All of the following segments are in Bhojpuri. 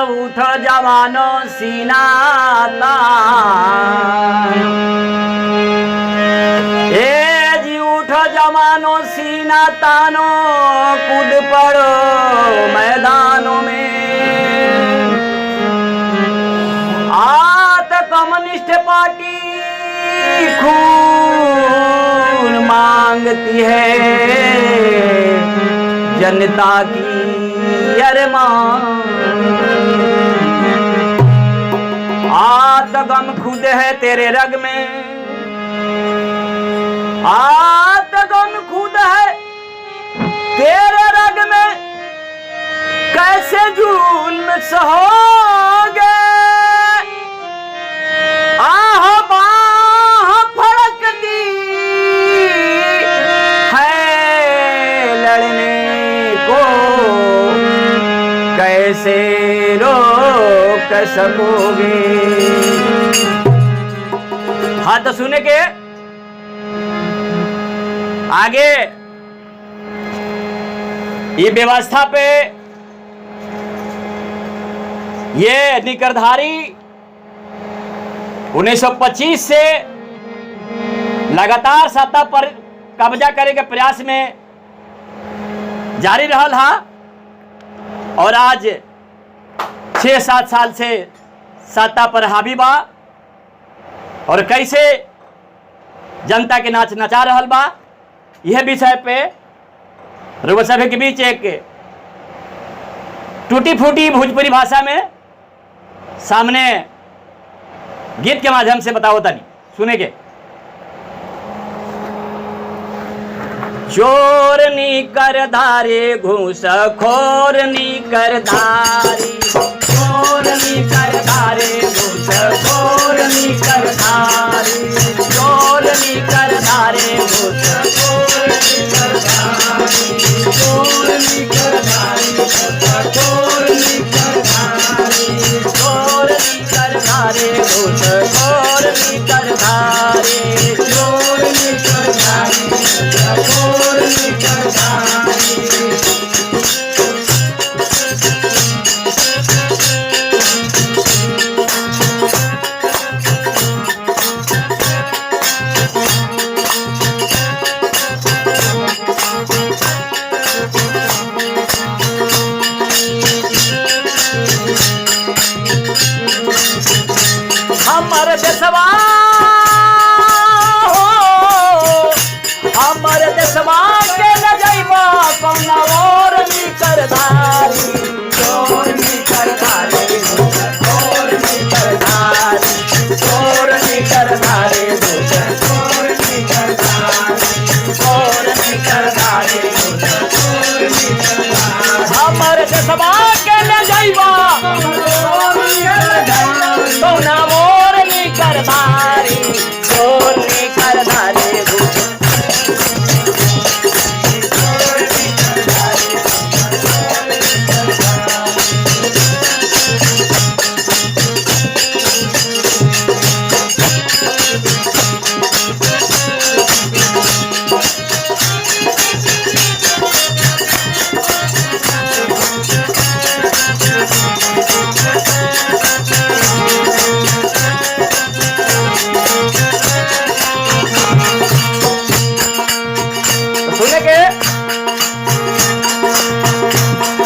उठ जवानो सीनाता जी उठ जवानो सीना तानो कूद पड़ो मैदानों में आत कम्युनिस्ट पार्टी खून मांगती है जनता की अरमान आत गम खुद है तेरे रग में आत गम खुद है तेरे रग में कैसे जुल्म सहोगे आह बाह फड़कती है लड़ने को कैसे रोक सकोगे। हाँ तो सुने के आगे ये व्यवस्था पे ये निकरधारी 1925 से लगातार सत्ता पर कब्जा करे के प्रयास में जारी रहल हा और आज 6-7 साल से सत्ता पर हावी बा और कैसे जनता के नाच नचा रहल बा। यह विषय पे रउआ सभे के बीच एक टूटी फूटी भोजपुरी भाषा में सामने गीत के माध्यम से बताओ तनी सुने के। चोरनी कर धारे घूसखोर नी कर धारी चोरनी कर धारे घूसखोर नी कर धारी चोरनी कर धारे घूसखोर नी कर धारी चोरनी कर धारे घूसखोर नी कर धारी चोरनी कर धारे घूसखोर नी कर धारी चोरनी कर धारे घूसखोर नी कर धारी। हमर देशवा हो हमर देशवा के न जइबा कौना और नी कर धारी चोर नी कर धारी चोर नी कर धारी चोर नी कर धारी चोर नी कर धारी चोर नी कर धारी चोर नी कर धारी। हमर देशवा के न जइबा कौना और नी कर धारी चोर नी कर धारी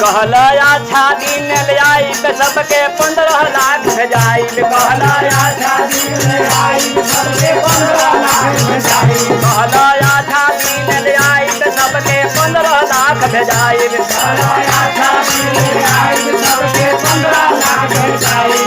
कहलाया छादी ने ले आई तो सबके 15 लाख भेजाई कहलाया छादी ने ले आई सबके 15 लाख भेजाई कहलाया छादी ने ले आई तो सबके 15 लाख भेजाई कहलाया छादी ने ले आई सबके 15 लाख भेजाई।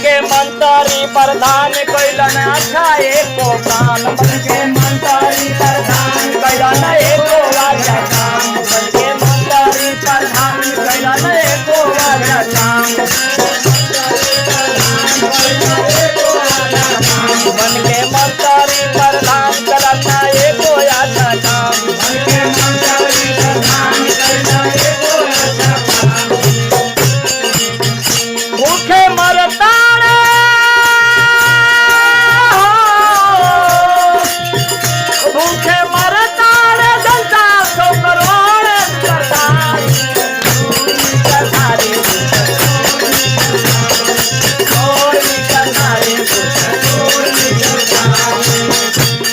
के मंत्री प्रधान कैलन अच्छा एको काम बन के मंत्री प्रधान कैलन एको अच्छा काम बन के मंत्री प्रधान कैलन एको अच्छा काम बन के मंत्री प्रधान कैलन एको अच्छा काम बन के मंत्री प्रधान कैलन एको अच्छा काम भूखे मरता भूखे मरता रे जनता 100 करोड़ सरदार सरदारी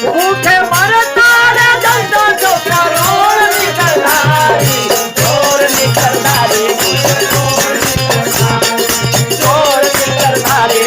भूखे मरता रे जनता 100 करोड़ सरदारी और सरदारी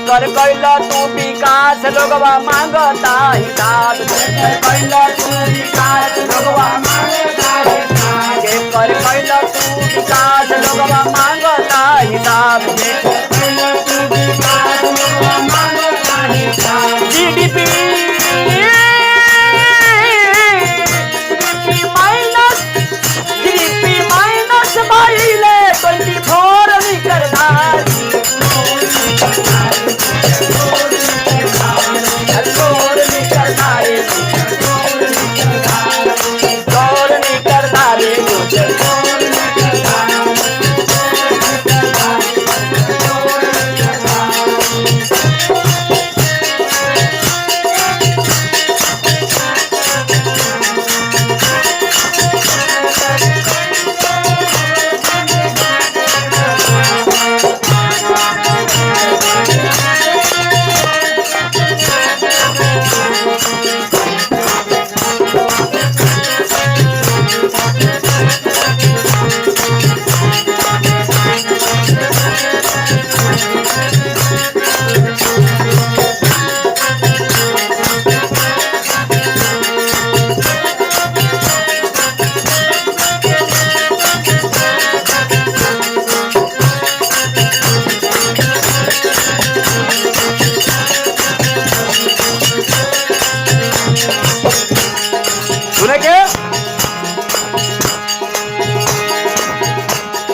कर कैला तू विकास लोगवा मांगता हिसाब कर कैला तू विकास लोगवा मांगता हिसाब कर कैला तू विकास लोगवा मांगता हिसाब कैला तू विकास लोगवा मांगता हिसाब जीडीपी माइनस भाईले 24 निकरधार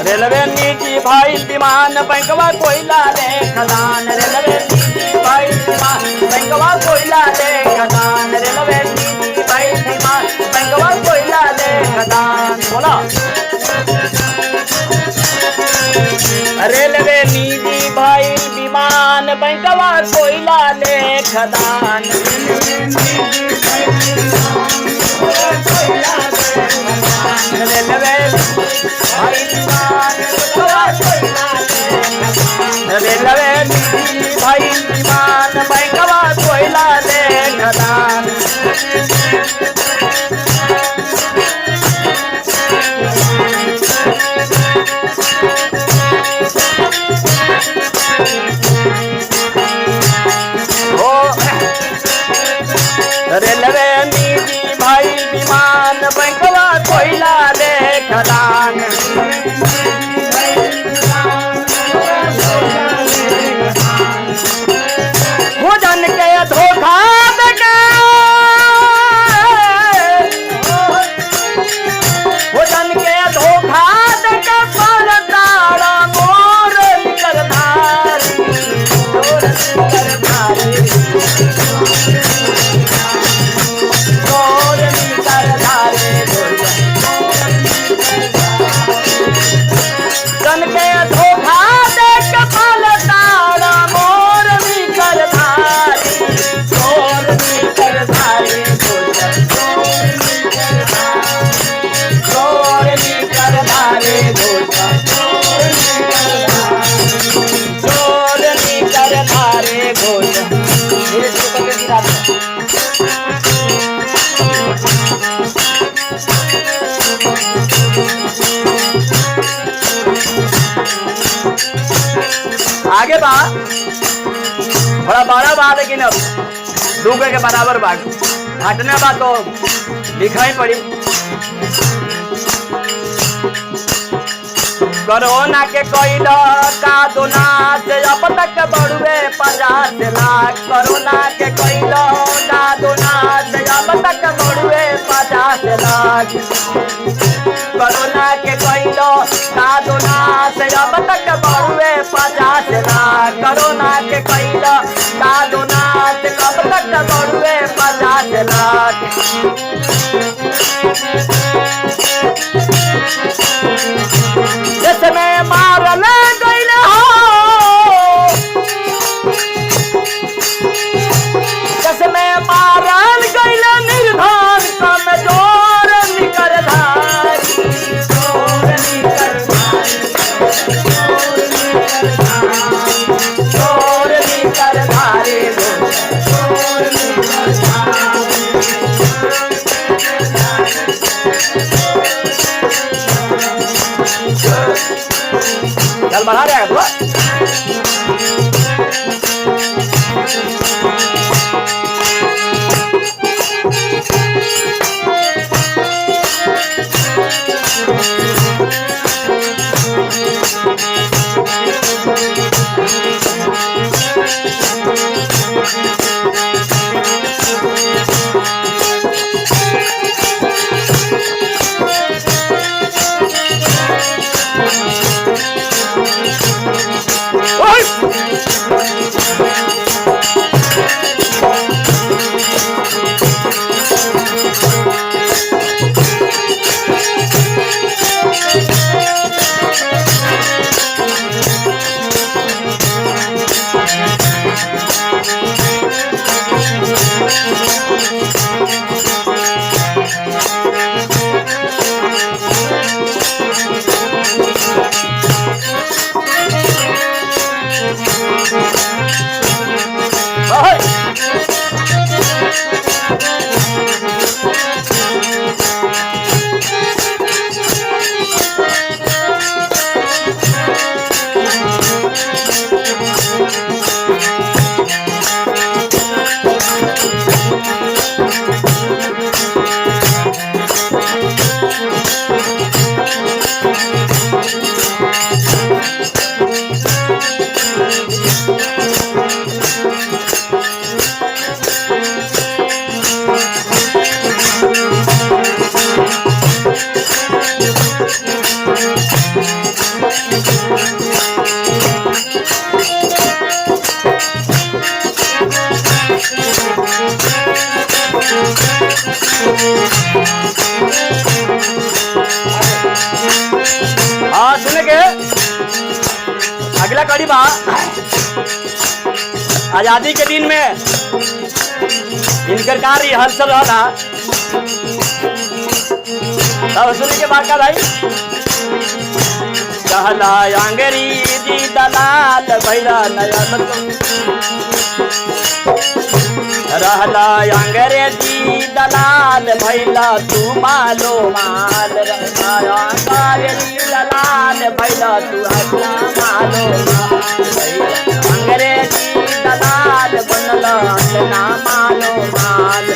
रेलवे नीति भाई विमान बैंकवा कोयला ले खदान रेलवे नीति भाई विमान बैंकवा कोयला ले खदान रेलवे नीति भाई विमान बैंकवा कोयला ले खदान बोला रेलवे नीति भाई विमान बैंकवा कोयला ले खदान रेलवे भाई रेलवे भाई विमान बैंकवा कोयला ले खदान रेलवे नीति भाई विमान बैंकवा कोयला ले खदान भोजन के धोखा देके भोजन के धोखा आगे बा बड़ा बड़ा बा, लेकिन अब डूबे के बराबर बा। घटना बा तो लिखा ही पड़ी। कोरोना के कोइल का दोना से अब तक बढ़ुए 50 लाख। कोरोना के कोइल का दोना से अब तक बढ़ुए 50 लाख। कोरोना के कोइल का दोना से अब तक बढ़ुए 50 लाख। कोरोना के कोइल का दोना से अब तक बढ़ुए 50 लाख। जिसमें मारल गइल हो, जिसमें मारल गइल निर्धन कमजोर निकरधारी। चोर निकरधारी, चोर निकरधारी, चोर चल बढ़ा रहेगा थोड़ा। सुने के अगला कड़ी बा। आजादी के दिन में इनकर कार्य रिहर्सल रहा। तब सुने के बाद का भाई कहला अंग्रेजी दलाल भैया नया रहला अंग्रेजी दलाल भैला तू मालो माल। रहला अंग्रेजी दलाल भैला तू अपना मालो माल। अंग्रेजी दलाल बनला अपना मालो माल।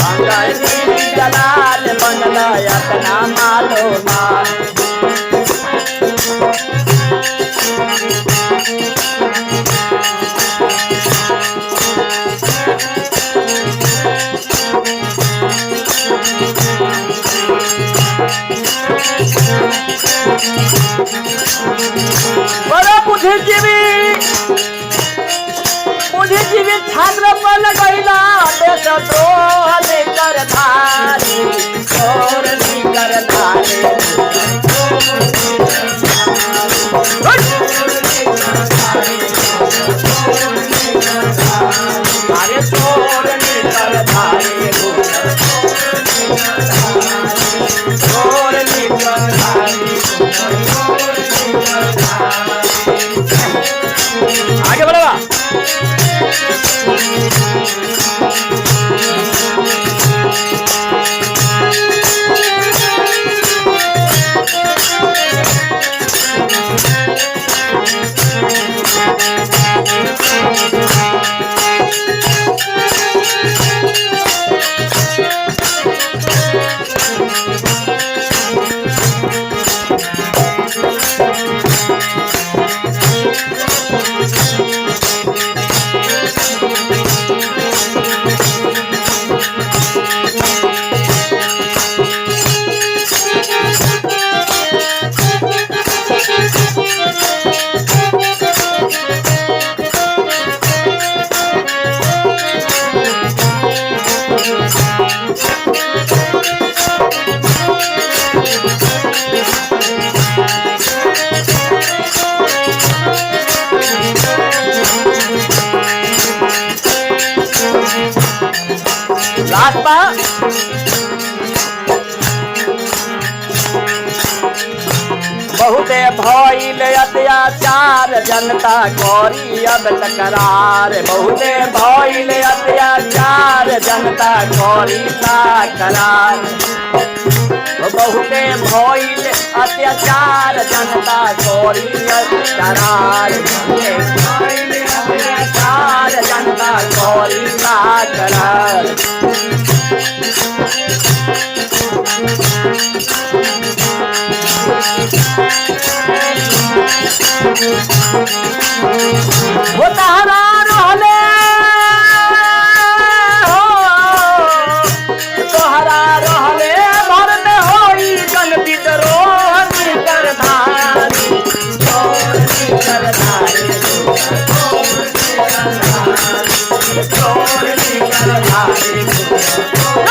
अंग्रेजी दलाल बनला अपना मालो माल। बड़ा बुद्धिजीवी छात्र पर गईला देशद्रोह लेकर धारी। चोर लेकर धारी, अरे चोर लेकर धारी, चोर लेकर धारी। आगे बढ़ेगा। भइल अत्याचार जनता करी अब तकरार बहुते भइल अत्याचार जनता करी तकरार बहुते भइल अत्याचार जनता करी तकरार भइल अत्याचार जनता करी तकरार वो तहरा रहले हो तोहरा रहले भरत होई जन विद्रोह करधारी चोर करधारी चोर करधारी चोर